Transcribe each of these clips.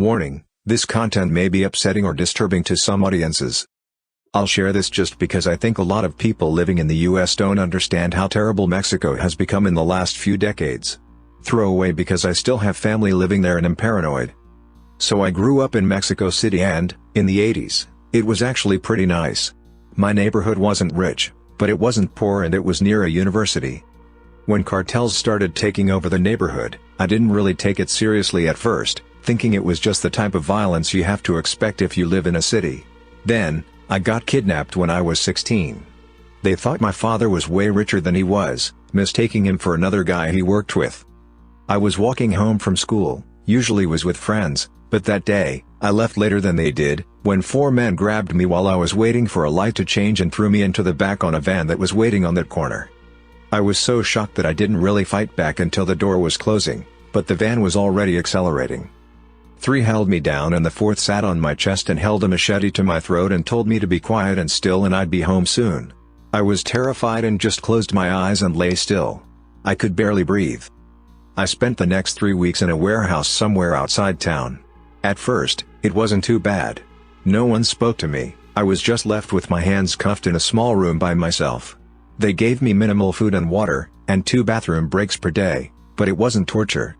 Warning, this content may be upsetting or disturbing to some audiences. I'll share this just because I think a lot of people living in the US don't understand how terrible Mexico has become in the last few decades. Throwaway because I still have family living there and am paranoid. So I grew up in Mexico City and, in the 80s, it was actually pretty nice. My neighborhood wasn't rich, but it wasn't poor and it was near a university. When cartels started taking over the neighborhood, I didn't really take it seriously at first, thinking it was just the type of violence you have to expect if you live in a city. Then, I got kidnapped when I was 16. They thought my father was way richer than he was, mistaking him for another guy he worked with. I was walking home from school, usually was with friends, but that day, I left later than they did, when 4 men grabbed me while I was waiting for a light to change and threw me into the back on a van that was waiting on that corner. I was so shocked that I didn't really fight back until the door was closing, but the van was already accelerating. 3 held me down and the 4th sat on my chest and held a machete to my throat and told me to be quiet and still and I'd be home soon. I was terrified and just closed my eyes and lay still. I could barely breathe. I spent the next 3 weeks in a warehouse somewhere outside town. At first, it wasn't too bad. No one spoke to me, I was just left with my hands cuffed in a small room by myself. They gave me minimal food and water, and 2 bathroom breaks per day, but it wasn't torture.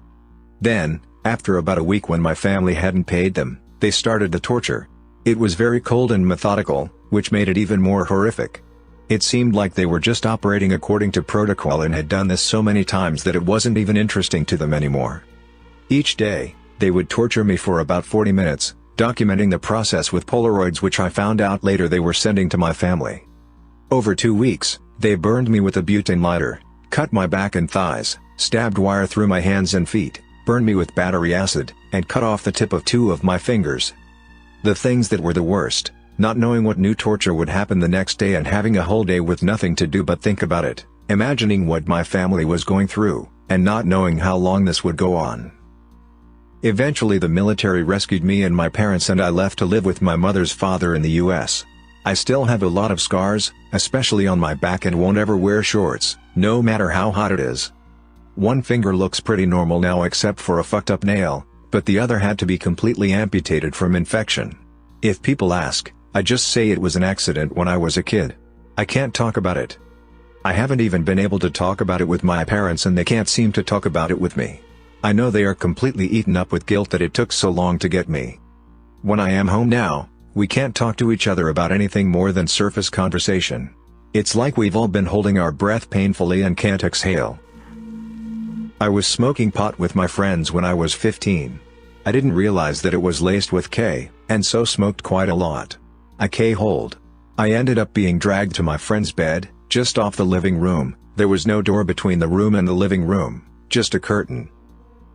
Then, after about a week when my family hadn't paid them, they started the torture. It was very cold and methodical, which made it even more horrific. It seemed like they were just operating according to protocol and had done this so many times that it wasn't even interesting to them anymore. Each day, they would torture me for about 40 minutes, documenting the process with Polaroids which I found out later they were sending to my family. Over 2 weeks, they burned me with a butane lighter, cut my back and thighs, stabbed wire through my hands and feet, burned me with battery acid, and cut off the tip of 2 of my fingers. The things that were the worst, not knowing what new torture would happen the next day and having a whole day with nothing to do but think about it, imagining what my family was going through, and not knowing how long this would go on. Eventually the military rescued me and my parents and I left to live with my mother's father in the US. I still have a lot of scars, especially on my back, and won't ever wear shorts, no matter how hot it is. One finger looks pretty normal now except for a fucked up nail, but the other had to be completely amputated from infection. If people ask, I just say it was an accident when I was a kid. I can't talk about it. I haven't even been able to talk about it with my parents and they can't seem to talk about it with me. I know they are completely eaten up with guilt that it took so long to get me. When I am home now, we can't talk to each other about anything more than surface conversation. It's like we've all been holding our breath painfully and can't exhale. I was smoking pot with my friends when I was 15. I didn't realize that it was laced with K, and so smoked quite a lot. I K-holed. I ended up being dragged to my friend's bed, just off the living room. There was no door between the room and the living room, just a curtain.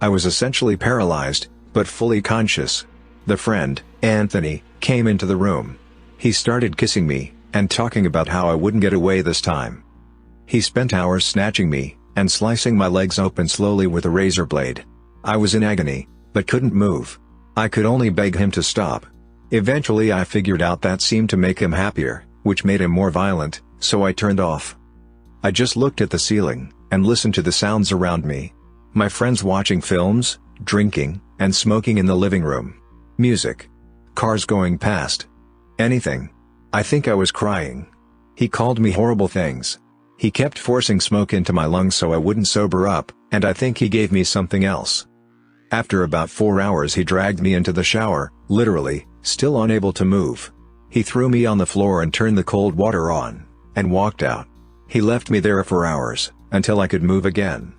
I was essentially paralyzed, but fully conscious. The friend, Anthony, came into the room. He started kissing me, and talking about how I wouldn't get away this time. He spent hours snatching me, and slicing my legs open slowly with a razor blade. I was in agony, but couldn't move. I could only beg him to stop. Eventually I figured out that seemed to make him happier, which made him more violent, so I turned off. I just looked at the ceiling, and listened to the sounds around me. My friends watching films, drinking, and smoking in the living room. Music. Cars going past. Anything. I think I was crying. He called me horrible things. He kept forcing smoke into my lungs so I wouldn't sober up, and I think he gave me something else. After about 4 hours he dragged me into the shower, literally, still unable to move. He threw me on the floor and turned the cold water on, and walked out. He left me there for hours, until I could move again.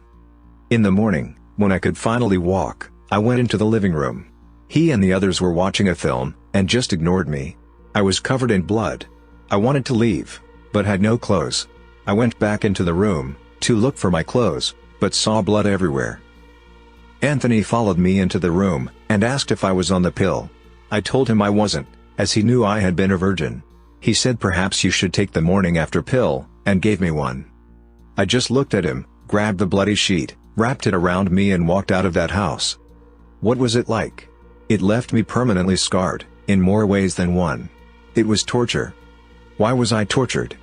In the morning, when I could finally walk, I went into the living room. He and the others were watching a film, and just ignored me. I was covered in blood. I wanted to leave, but had no clothes. I went back into the room, to look for my clothes, but saw blood everywhere. Anthony followed me into the room, and asked if I was on the pill. I told him I wasn't, as he knew I had been a virgin. He said perhaps you should take the morning after pill, and gave me one. I just looked at him, grabbed the bloody sheet, wrapped it around me and walked out of that house. What was it like? It left me permanently scarred, in more ways than one. It was torture. Why was I tortured?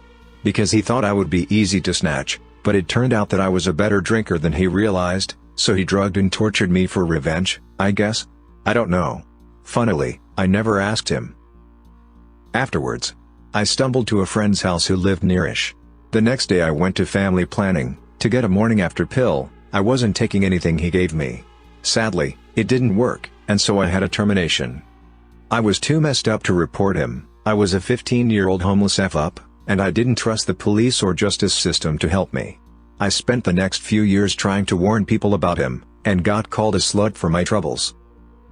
Because he thought I would be easy to snatch, but it turned out that I was a better drinker than he realized, so he drugged and tortured me for revenge, I guess? I don't know. Funnily, I never asked him. Afterwards, I stumbled to a friend's house who lived nearish. The next day I went to family planning, to get a morning after pill. I wasn't taking anything he gave me. Sadly, it didn't work, and so I had a termination. I was too messed up to report him. I was a 15-year-old homeless F-up, and I didn't trust the police or justice system to help me. I spent the next few years trying to warn people about him, and got called a slut for my troubles.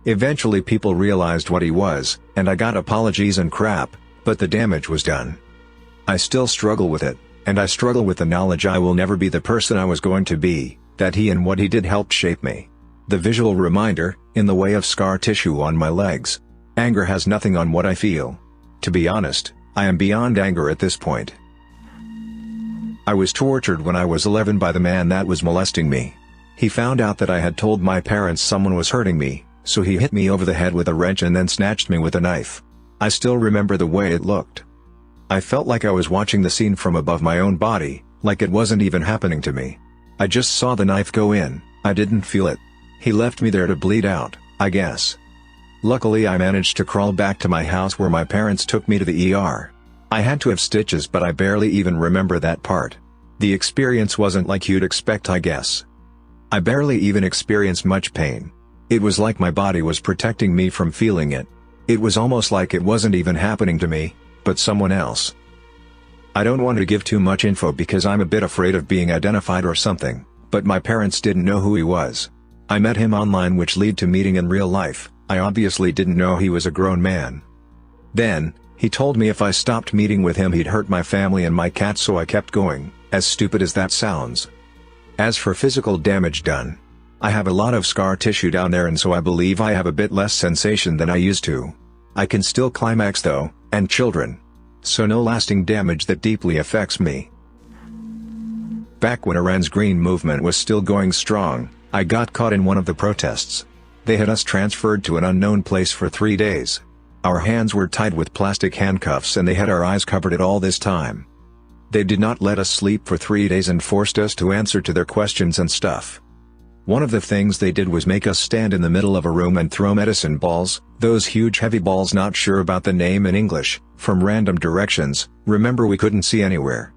Eventually people realized what he was, and I got apologies and crap, but the damage was done. I still struggle with it, and I struggle with the knowledge I will never be the person I was going to be, that he and what he did helped shape me. The visual reminder, in the way of scar tissue on my legs. Anger has nothing on what I feel. To be honest, I am beyond anger at this point. I was tortured when I was 11 by the man that was molesting me. He found out that I had told my parents someone was hurting me, so he hit me over the head with a wrench and then snatched me with a knife. I still remember the way it looked. I felt like I was watching the scene from above my own body, like it wasn't even happening to me. I just saw the knife go in, I didn't feel it. He left me there to bleed out, I guess. Luckily I managed to crawl back to my house where my parents took me to the ER. I had to have stitches but I barely even remember that part. The experience wasn't like you'd expect, I guess. I barely even experienced much pain. It was like my body was protecting me from feeling it. It was almost like it wasn't even happening to me, but someone else. I don't want to give too much info because I'm a bit afraid of being identified or something, but my parents didn't know who he was. I met him online, which led to meeting in real life. I obviously didn't know he was a grown man. Then, he told me if I stopped meeting with him he'd hurt my family and my cat, so I kept going, as stupid as that sounds. As for physical damage done, I have a lot of scar tissue down there, and so I believe I have a bit less sensation than I used to. I can still climax though, and children. So no lasting damage that deeply affects me. Back when Iran's Green movement was still going strong, I got caught in one of the protests. They had us transferred to an unknown place for 3 days. Our hands were tied with plastic handcuffs and they had our eyes covered at all this time. They did not let us sleep for 3 days and forced us to answer to their questions and stuff. One of the things they did was make us stand in the middle of a room and throw medicine balls, those huge heavy balls, not sure about the name in English, from random directions. Remember, we couldn't see anywhere.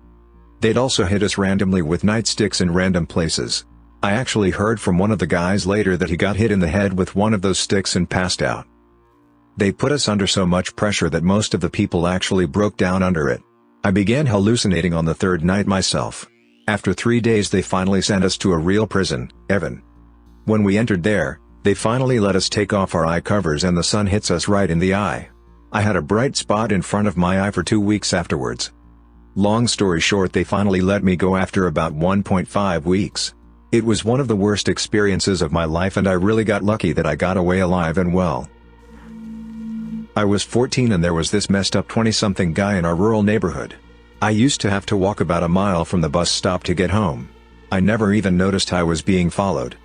They'd also hit us randomly with nightsticks in random places. I actually heard from one of the guys later that he got hit in the head with one of those sticks and passed out. They put us under so much pressure that most of the people actually broke down under it. I began hallucinating on the third night myself. After 3 days they finally sent us to a real prison, Evan. When we entered there, they finally let us take off our eye covers and the sun hits us right in the eye. I had a bright spot in front of my eye for 2 weeks afterwards. Long story short, they finally let me go after about 1.5 weeks. It was one of the worst experiences of my life and I really got lucky that I got away alive and well. I was 14 and there was this messed up 20-something guy in our rural neighborhood. I used to have to walk about a mile from the bus stop to get home. I never even noticed I was being followed.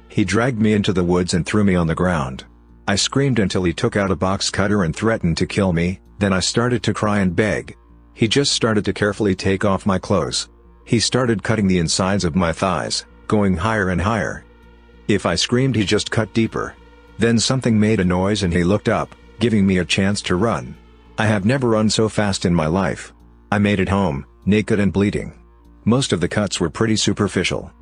He dragged me into the woods and threw me on the ground. I screamed until he took out a box cutter and threatened to kill me, then I started to cry and beg. He just started to carefully take off my clothes. He started cutting the insides of my thighs, going higher and higher. If I screamed, he just cut deeper. Then something made a noise and he looked up, giving me a chance to run. I have never run so fast in my life. I made it home, naked and bleeding. Most of the cuts were pretty superficial.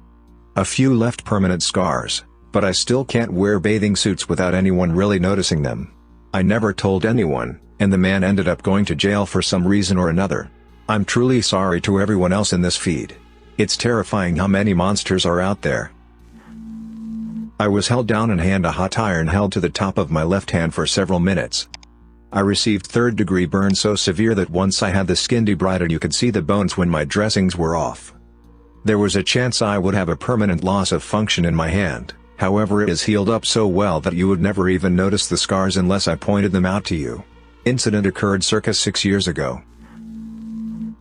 A few left permanent scars, but I still can't wear bathing suits without anyone really noticing them. I never told anyone, and the man ended up going to jail for some reason or another. I'm truly sorry to everyone else in this feed. It's terrifying how many monsters are out there. I was held down and hand a hot iron held to the top of my left hand for several minutes. I received third-degree burns so severe that once I had the skin debrided you could see the bones when my dressings were off. There was a chance I would have a permanent loss of function in my hand, however it is healed up so well that you would never even notice the scars unless I pointed them out to you. Incident occurred circa 6 years ago.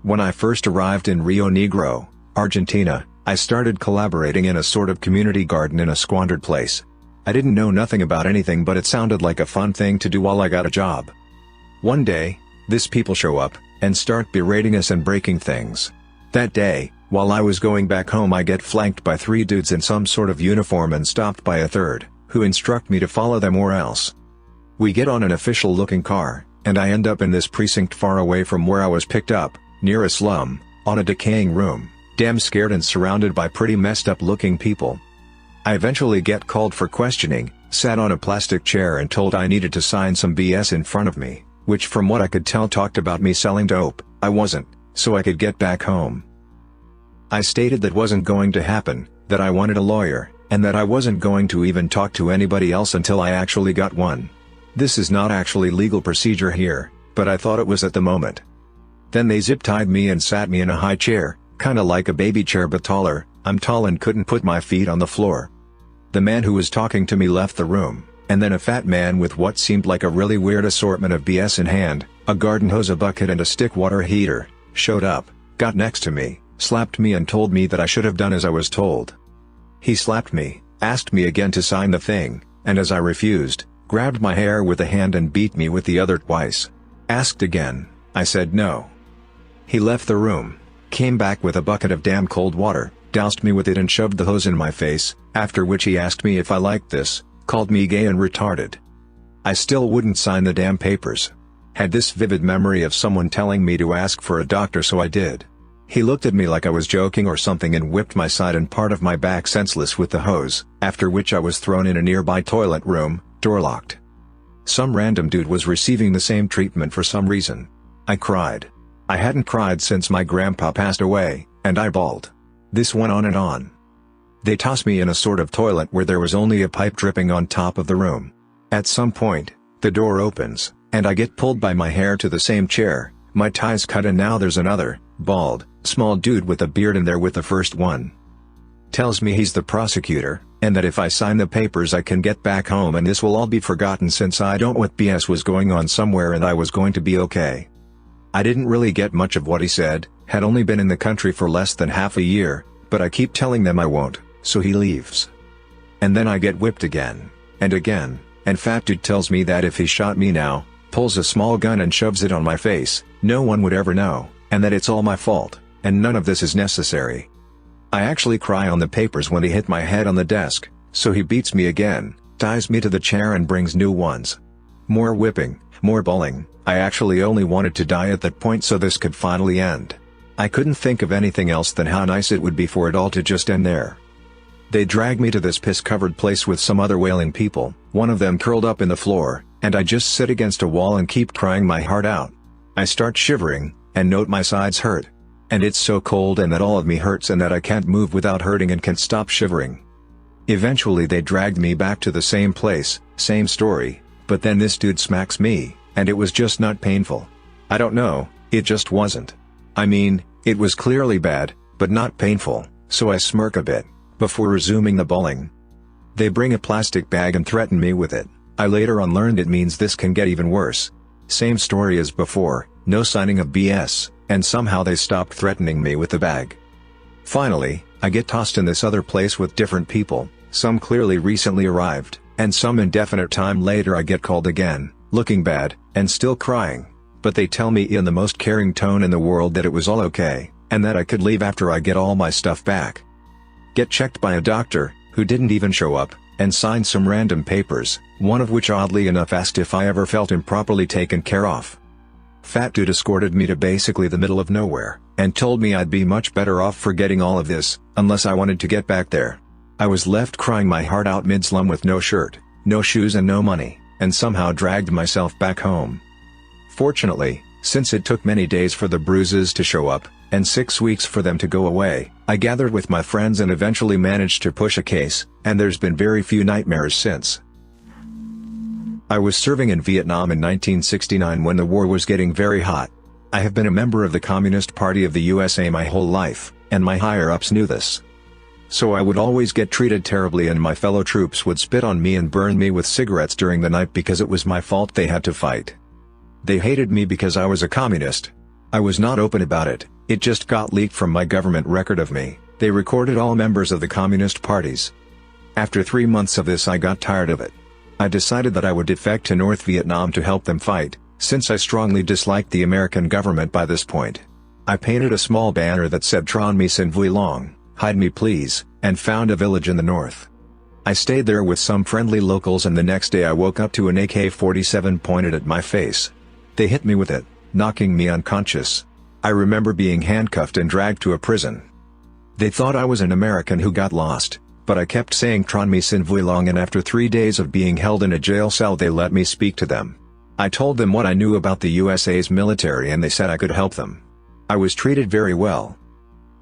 When I first arrived in Rio Negro, Argentina, I started collaborating in a sort of community garden in a squandered place. I didn't know nothing about anything, but it sounded like a fun thing to do while I got a job. One day, these people show up, and start berating us and breaking things. That day, while I was going back home I get flanked by 3 dudes in some sort of uniform and stopped by a third, who instruct me to follow them or else. We get on an official-looking car, and I end up in this precinct far away from where I was picked up, near a slum, on a decaying room, damn scared and surrounded by pretty messed up looking people. I eventually get called for questioning, sat on a plastic chair and told I needed to sign some BS in front of me, which from what I could tell talked about me selling dope. I wasn't, so I could get back home. I stated that wasn't going to happen, that I wanted a lawyer, and that I wasn't going to even talk to anybody else until I actually got one. This is not actually legal procedure here, but I thought it was at the moment. Then they zip-tied me and sat me in a high chair, kinda like a baby chair but taller. I'm tall and couldn't put my feet on the floor. The man who was talking to me left the room, and then a fat man with what seemed like a really weird assortment of BS in hand, a garden hose, a bucket and a stick water heater, showed up, got next to me, slapped me and told me that I should have done as I was told. He slapped me, asked me again to sign the thing, and as I refused, grabbed my hair with a hand and beat me with the other twice. Asked again, I said no. He left the room, came back with a bucket of damn cold water, doused me with it and shoved the hose in my face, after which he asked me if I liked this, called me gay and retarded. I still wouldn't sign the damn papers. Had this vivid memory of someone telling me to ask for a doctor, so I did. He looked at me like I was joking or something and whipped my side and part of my back senseless with the hose, after which I was thrown in a nearby toilet room, door locked. Some random dude was receiving the same treatment for some reason. I cried. I hadn't cried since my grandpa passed away, and I bawled. This went on and on. They tossed me in a sort of toilet where there was only a pipe dripping on top of the room. At some point, the door opens, and I get pulled by my hair to the same chair, my ties cut, and now there's another, bald, small dude with a beard in there with the first one. Tells me he's the prosecutor, and that if I sign the papers I can get back home and this will all be forgotten since I don't know what BS was going on somewhere and I was going to be okay. I didn't really get much of what he said, had only been in the country for less than half a year, but I keep telling them I won't, so he leaves. And then I get whipped again, and fat dude tells me that if he shot me now, pulls a small gun and shoves it on my face, no one would ever know, and that it's all my fault, and none of this is necessary. I actually cry on the papers when he hit my head on the desk, so he beats me again, ties me to the chair and brings new ones. More whipping, more bawling. I actually only wanted to die at that point so this could finally end. I couldn't think of anything else than how nice it would be for it all to just end there. They drag me to this piss-covered place with some other wailing people, one of them curled up in the floor, and I just sit against a wall and keep crying my heart out. I start shivering, and note my sides hurt. And it's so cold and that all of me hurts and that I can't move without hurting and can't stop shivering. Eventually they dragged me back to the same place, same story, but then this dude smacks me, and it was just not painful. I don't know, it just wasn't. I mean, it was clearly bad, but not painful, so I smirk a bit, before resuming the bawling. They bring a plastic bag and threaten me with it. I later on learned it means this can get even worse. Same story as before, no signing of BS, and somehow they stopped threatening me with the bag. Finally, I get tossed in this other place with different people, some clearly recently arrived, and some indefinite time later I get called again, looking bad, and still crying, but they tell me in the most caring tone in the world that it was all okay, and that I could leave after I get all my stuff back. Get checked by a doctor, who didn't even show up, and signed some random papers, one of which oddly enough asked if I ever felt improperly taken care of. Fat dude escorted me to basically the middle of nowhere, and told me I'd be much better off forgetting all of this, unless I wanted to get back there. I was left crying my heart out mid-slum with no shirt, no shoes and no money, and somehow dragged myself back home. Fortunately, since it took many days for the bruises to show up, and 6 weeks for them to go away, I gathered with my friends and eventually managed to push a case, and there's been very few nightmares since. I was serving in Vietnam in 1969 when the war was getting very hot. I have been a member of the Communist Party of the USA my whole life, and my higher-ups knew this. So I would always get treated terribly and my fellow troops would spit on me and burn me with cigarettes during the night because it was my fault they had to fight. They hated me because I was a communist. I was not open about it, it just got leaked from my government record of me. They recorded all members of the communist parties. After 3 months of this I got tired of it. I decided that I would defect to North Vietnam to help them fight, since I strongly disliked the American government by this point. I painted a small banner that said "Tron me sin vui long, hide me please," and found a village in the north. I stayed there with some friendly locals, and the next day I woke up to an AK-47 pointed at my face. They hit me with it, knocking me unconscious. I remember being handcuffed and dragged to a prison. They thought I was an American who got lost, but I kept saying "Tron me sin vui long," and after 3 days of being held in a jail cell they let me speak to them. I told them what I knew about the USA's military and they said I could help them. I was treated very well.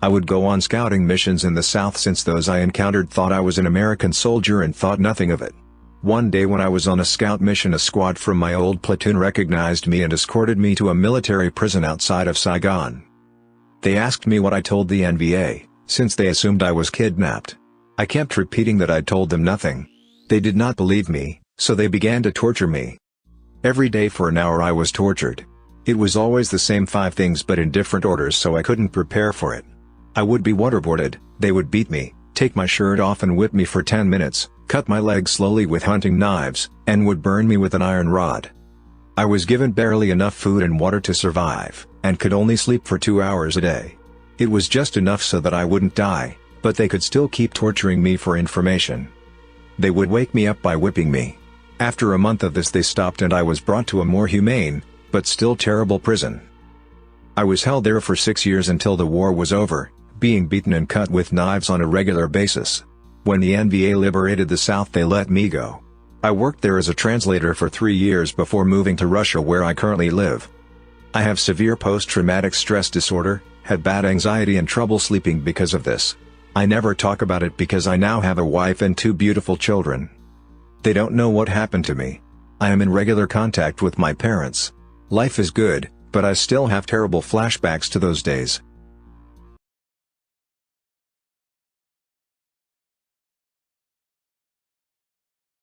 I would go on scouting missions in the South since those I encountered thought I was an American soldier and thought nothing of it. One day when I was on a scout mission, a squad from my old platoon recognized me and escorted me to a military prison outside of Saigon. They asked me what I told the NVA, since they assumed I was kidnapped. I kept repeating that I'd told them nothing. They did not believe me, so they began to torture me. Every day for an hour I was tortured. It was always the same 5 things but in different orders, so I couldn't prepare for it. I would be waterboarded, they would beat me, take my shirt off and whip me for 10 minutes, cut my legs slowly with hunting knives, and would burn me with an iron rod. I was given barely enough food and water to survive, and could only sleep for 2 hours a day. It was just enough so that I wouldn't die, but they could still keep torturing me for information. They would wake me up by whipping me. After a month of this they stopped and I was brought to a more humane, but still terrible prison. I was held there for 6 years until the war was over, being beaten and cut with knives on a regular basis. When the NVA liberated the South they let me go. I worked there as a translator for 3 years before moving to Russia, where I currently live. I have severe post-traumatic stress disorder, had bad anxiety and trouble sleeping because of this. I never talk about it because I now have a wife and 2 beautiful children. They don't know what happened to me. I am in regular contact with my parents. Life is good, but I still have terrible flashbacks to those days.